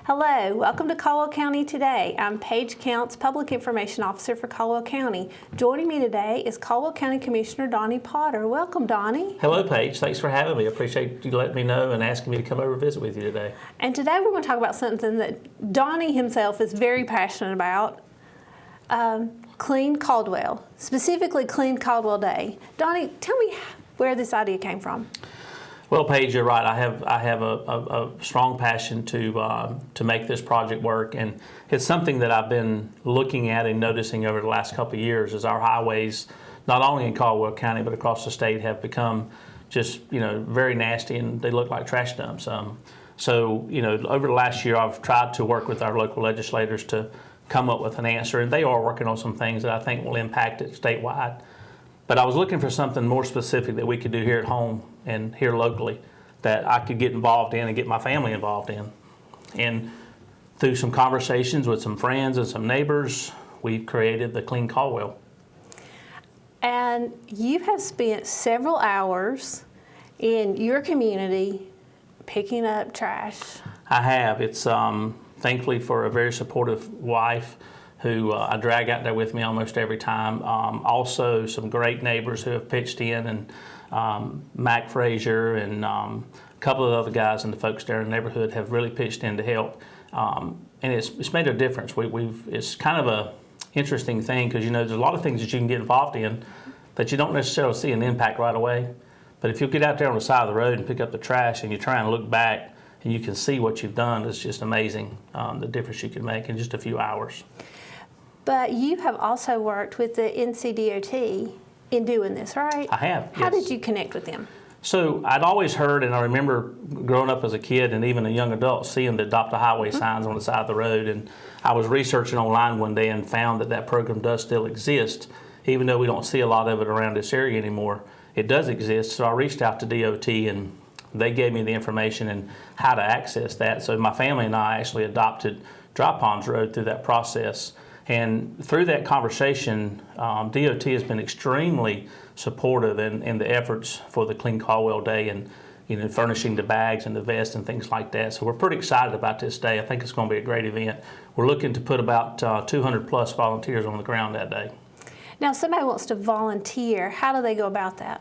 Hello, welcome to Caldwell County Today. I'm Paige Counts, Public Information Officer for Caldwell County. Joining me today is Caldwell County Commissioner Donnie Potter. Welcome, Donnie. Hello, Paige. Thanks for having me. I appreciate you letting me know and asking me to come over and visit with you today. And today we're going to talk about something that Donnie himself is very passionate about, Clean Caldwell, specifically Clean Caldwell Day. Donnie, tell me where this idea came from. Well, Paige, you're right. I have a strong passion to make this project work, and it's something that I've been looking at and noticing over the last couple of years as our highways, not only in Caldwell County but across the state, have become just very nasty, and they look like trash dumps. So over the last year, I've tried to work with our local legislators to come up with an answer, and they are working on some things that I think will impact it statewide. But I was looking for something more specific that we could do here at home and here locally that I could get involved in and get my family involved in. And through some conversations with some friends and some neighbors, we've created the Clean Caldwell. And you have spent several hours in your community picking up trash. I have. It's thankfully for a very supportive wife who I drag out there with me almost every time. Also some great neighbors who have pitched in, and Mac Frazier and a couple of other guys and the folks there in the neighborhood have really pitched in to help. And it's made a difference. It's kind of a interesting thing because there's a lot of things that you can get involved in that you don't necessarily see an impact right away. But if you get out there on the side of the road and pick up the trash and you try and look back and you can see what you've done, it's just amazing the difference you can make in just a few hours. But you have also worked with the NCDOT in doing this, right? I have, How yes. did you connect with them? So I'd always heard, and I remember growing up as a kid and even a young adult, seeing the Adopt a Highway signs on the side of the road. And I was researching online one day and found that program does still exist. Even though we don't see a lot of it around this area anymore, it does exist. So I reached out to DOT, and they gave me the information and how to access that. So my family and I actually adopted Dry Ponds Road through that process. And through that conversation, DOT has been extremely supportive in the efforts for the Clean Caldwell Day, and furnishing the bags and the vests and things like that. So we're pretty excited about this day. I think it's going to be a great event. We're looking to put about 200 plus volunteers on the ground that day. Now, if somebody wants to volunteer, how do they go about that?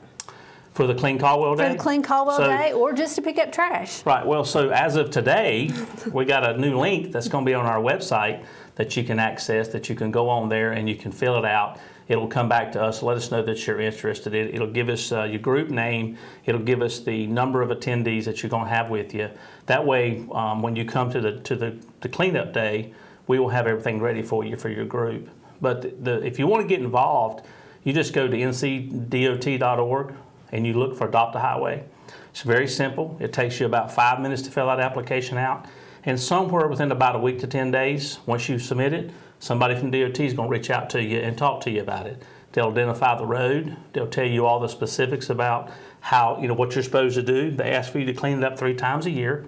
For the Clean Caldwell Day? For the Clean Caldwell Day, or just to pick up trash? Right. Well, so as of today, we got a new link that's going to be on our website that you can access, that you can go on there and you can fill it out. It'll come back to us, let us know that you're interested. It'll give us your group name. It'll give us the number of attendees that you're going to have with you. That way, when you come to the cleanup day, we will have everything ready for you for your group. But if you want to get involved, you just go to ncdot.org and you look for Adopt a Highway. It's very simple. It takes you about 5 minutes to fill that application out. And somewhere within about a week to 10 days, once you submit it, somebody from DOT is going to reach out to you and talk to you about it. They'll identify the road. They'll tell you all the specifics about how, what you're supposed to do. They ask for you to clean it up 3 times a year.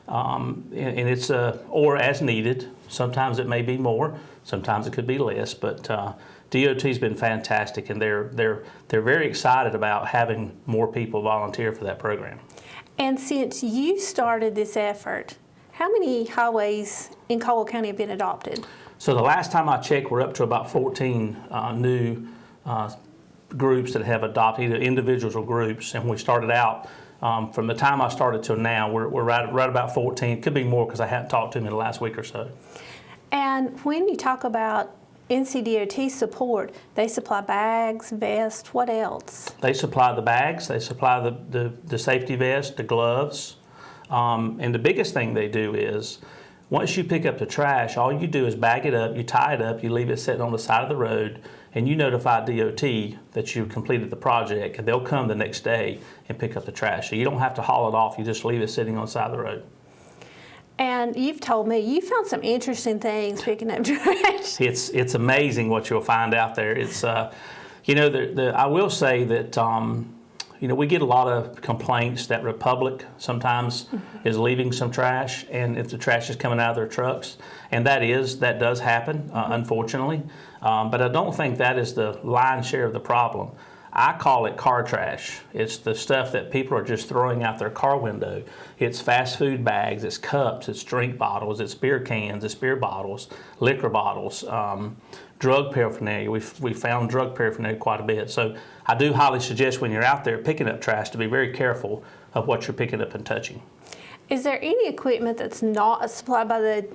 And it's or as needed. Sometimes it may be more. Sometimes it could be less. But DOT's been fantastic, and they're very excited about having more people volunteer for that program. And since you started this effort, how many highways in Caldwell County have been adopted? So the last time I checked, we're up to about 14 new groups that have adopted, either individuals or groups. And when we started out, from the time I started till now, we're right about 14. Could be more because I haven't talked to them in the last week or so. And when you talk about NCDOT support, they supply bags, vests, what else? They supply the bags, they supply the safety vest, the gloves. And the biggest thing they do is, once you pick up the trash, all you do is bag it up, you tie it up, you leave it sitting on the side of the road, and you notify DOT that you completed the project, and they'll come the next day and pick up the trash. So you don't have to haul it off, you just leave it sitting on the side of the road. And you've told me you found some interesting things picking up trash. It's amazing what you'll find out there. It's I will say that we get a lot of complaints that Republic sometimes is leaving some trash, and if the trash is coming out of their trucks, and that does happen, unfortunately. But I don't think that is the lion's share of the problem. I call it car trash. It's the stuff that people are just throwing out their car window. It's fast food bags, it's cups, it's drink bottles, it's beer cans, it's beer bottles, liquor bottles, drug paraphernalia. We found drug paraphernalia quite a bit. So I do highly suggest when you're out there picking up trash to be very careful of what you're picking up and touching. Is there any equipment that's not supplied by the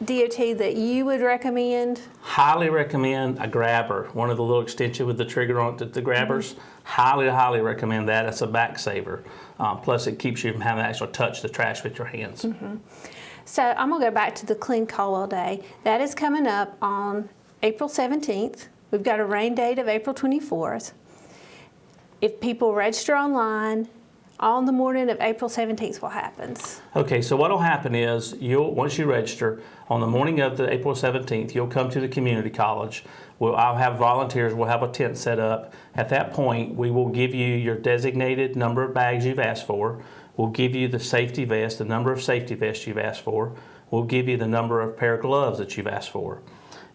DOT that you would recommend? Highly recommend a grabber, one of the little extension with the trigger on it, the grabbers. Highly recommend that. It's a back saver. Plus it keeps you from having to actually touch the trash with your hands. So I'm going to go back to the Clean Caldwell Day. That is coming up on April 17th. We've got a rain date of April 24th. If people register online, on the morning of April 17th, what happens? Okay, so what will happen is once you register, on the morning of the April 17th, you'll come to the community college. I'll have volunteers, we'll have a tent set up. At that point, we will give you your designated number of bags you've asked for. We'll give you the safety vest, the number of safety vests you've asked for. We'll give you the number of pair of gloves that you've asked for.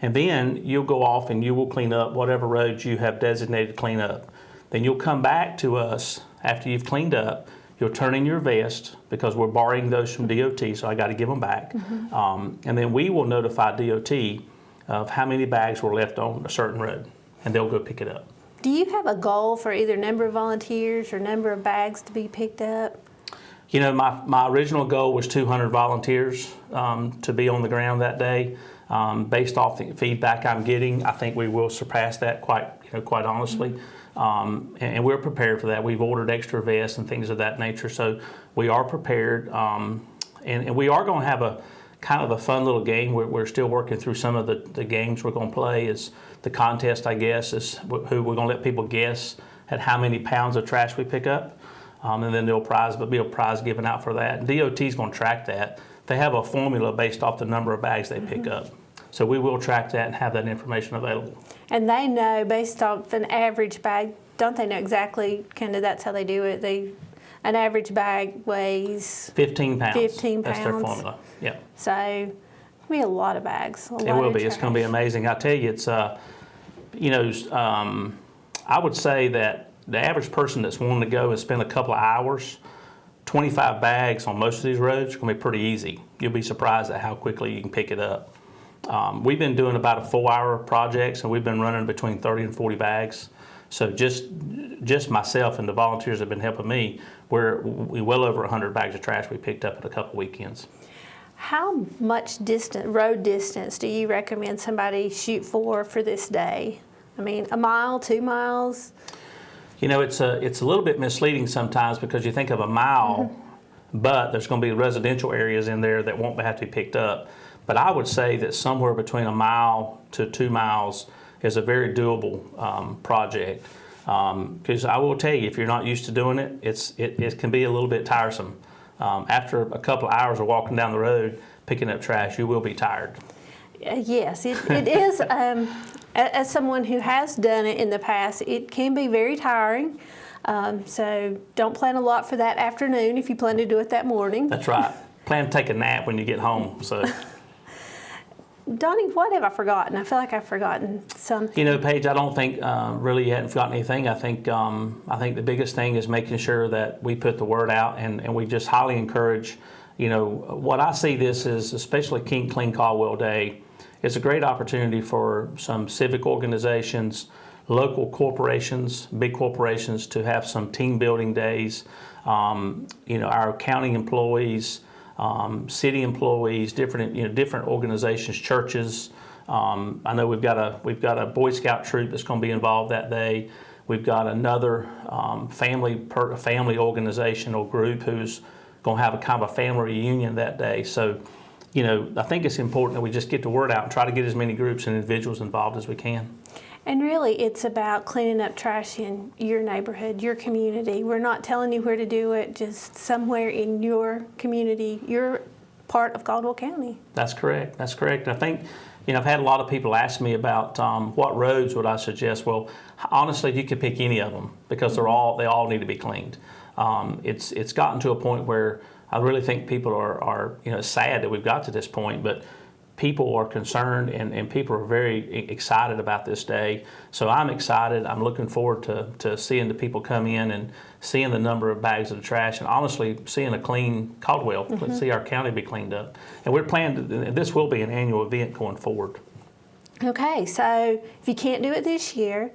And then you'll go off and you will clean up whatever roads you have designated to clean up. Then you'll come back to us after you've cleaned up. You'll turn in your vest because we're borrowing those from DOT, so I got to give them back. And then we will notify DOT of how many bags were left on a certain road, and they'll go pick it up. Do you have a goal for either number of volunteers or number of bags to be picked up? You know, my original goal was 200 volunteers to be on the ground that day. Based off the feedback I'm getting, I think we will surpass that quite honestly. And we're prepared for that. We've ordered extra vests and things of that nature, so we are prepared. And we are going to have a kind of a fun little game. We're still working through some of the games we're going to play. Is the contest, I guess, is who we're going to let people guess at how many pounds of trash we pick up. And then there'll be a prize given out for that. And DOT's going to track that. They have a formula based off the number of bags they pick up. So we will track that and have that information available. And they know based off an average bag, don't they know exactly kind of that's how they do it? An average bag weighs 15 pounds. 15 pounds. That's their formula. Yeah. So it'll be a lot of bags. It will be. It's going to be amazing. I tell you, it's I would say that the average person that's wanting to go and spend a couple of hours, 25 bags on most of these roads is going to be pretty easy. You'll be surprised at how quickly you can pick it up. We've been doing about a 4-hour project, so we've been running between 30 and 40 bags. So just myself and the volunteers that have been helping me, we're well over 100 bags of trash we picked up in a couple weekends. How much road distance do you recommend somebody shoot for this day? I mean, a mile, 2 miles? You know, it's a little bit misleading sometimes because you think of a mile, but there's going to be residential areas in there that won't have to be picked up. But I would say that somewhere between a mile to 2 miles is a very doable project. Because I will tell you, if you're not used to doing it, it can be a little bit tiresome. After a couple of hours of walking down the road, picking up trash, you will be tired. Yes, it is. As someone who has done it in the past, it can be very tiring. So don't plan a lot for that afternoon if you plan to do it that morning. That's right. Plan to take a nap when you get home. So. Donnie, what have I forgotten? I feel like I've forgotten something. You know, Paige, I don't think really you hadn't forgotten anything. I think the biggest thing is making sure that we put the word out, and we just highly encourage. You know, what I see this is, especially Clean Caldwell Day, is a great opportunity for some civic organizations, local corporations, big corporations to have some team building days. You know, our county employees. City employees, different organizations, churches. I know we've got a Boy Scout troop that's going to be involved that day. We've got another family organization or group who's going to have a kind of a family reunion that day. So, you know, I think it's important that we just get the word out and try to get as many groups and individuals involved as we can. And really, it's about cleaning up trash in your neighborhood, your community. We're not telling you where to do it, just somewhere in your community, your part of Caldwell County. That's correct. That's correct. I think, you know, I've had a lot of people ask me about what roads would I suggest. Well, honestly, you could pick any of them because they all need to be cleaned. It's gotten to a point where I really think people are sad that we've got to this point, but people are concerned and people are very excited about this day. So I'm excited. I'm looking forward to seeing the people come in and seeing the number of bags of the trash, and honestly seeing a clean Caldwell, see our county be cleaned up. And we're planning, this will be an annual event going forward. Okay, so if you can't do it this year,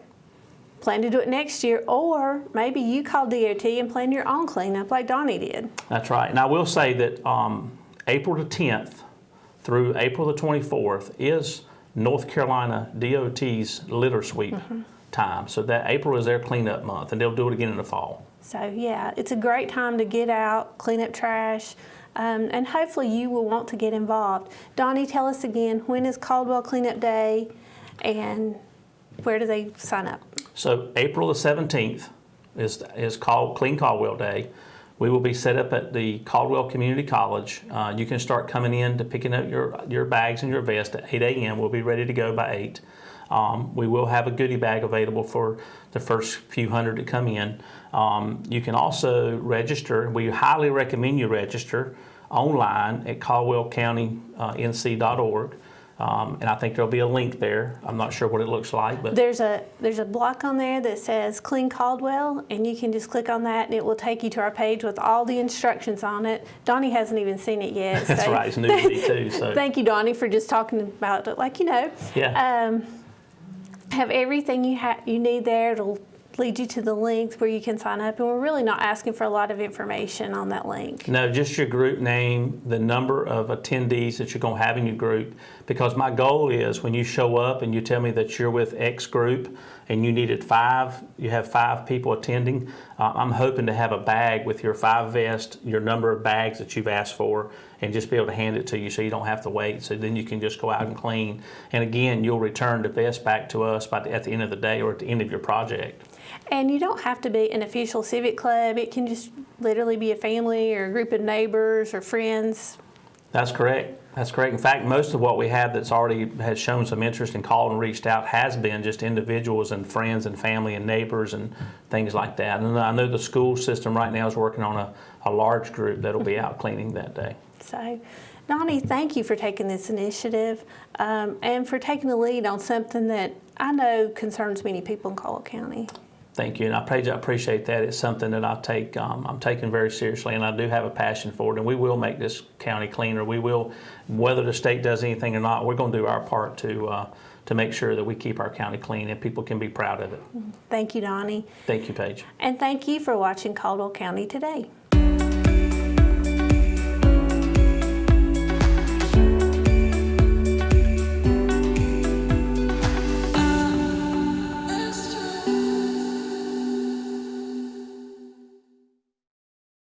plan to do it next year, or maybe you call DOT and plan your own cleanup like Donnie did. That's right. And I will say that April the 10th through April the 24th is North Carolina DOT's litter sweep time. So that April is their cleanup month, and they'll do it again in the fall. So yeah, it's a great time to get out, clean up trash, and hopefully you will want to get involved. Donnie, tell us again, when is Caldwell Cleanup Day, and where do they sign up? So April the 17th is called Clean Caldwell Day. We will be set up at the Caldwell Community College. You can start coming in to picking up your bags and your vest at 8 a.m. We'll be ready to go by 8. We will have a goodie bag available for the first few hundred to come in. You can also register. We highly recommend you register online at caldwellcountync.org. And I think there'll be a link there. I'm not sure what it looks like, but there's a block on there that says Clean Caldwell, and you can just click on that, and it will take you to our page with all the instructions on it. Donnie hasn't even seen it yet. That's so. right. It's new to me too. So Thank you, Donnie, for just talking about it like you know. Yeah. Have everything you need there. It'll lead you to the link where you can sign up, and we're really not asking for a lot of information on that link. No, just your group name, the number of attendees that you're going to have in your group, because my goal is when you show up and you tell me that you're with X group and you needed 5, you have 5 people attending, I'm hoping to have a bag with your 5 vests, your number of bags that you've asked for, and just be able to hand it to you so you don't have to wait. So then you can just go out and clean. And again, you'll return the vest back to us at the end of the day or at the end of your project. And you don't have to be an official civic club. It can just literally be a family or a group of neighbors or friends. That's correct. That's correct. In fact, most of what we have that's already has shown some interest and called and reached out has been just individuals and friends and family and neighbors and things like that. And I know the school system right now is working on a large group that'll be out cleaning that day. So, Donnie, thank you for taking this initiative and for taking the lead on something that I know concerns many people in Caldwell County. Thank you, and Paige, I appreciate that. It's something that I'm taking very seriously, and I do have a passion for it, and we will make this county cleaner. We will, whether the state does anything or not, we're going to do our part to make sure that we keep our county clean and people can be proud of it. Thank you, Donnie. Thank you, Paige. And thank you for watching Caldwell County Today.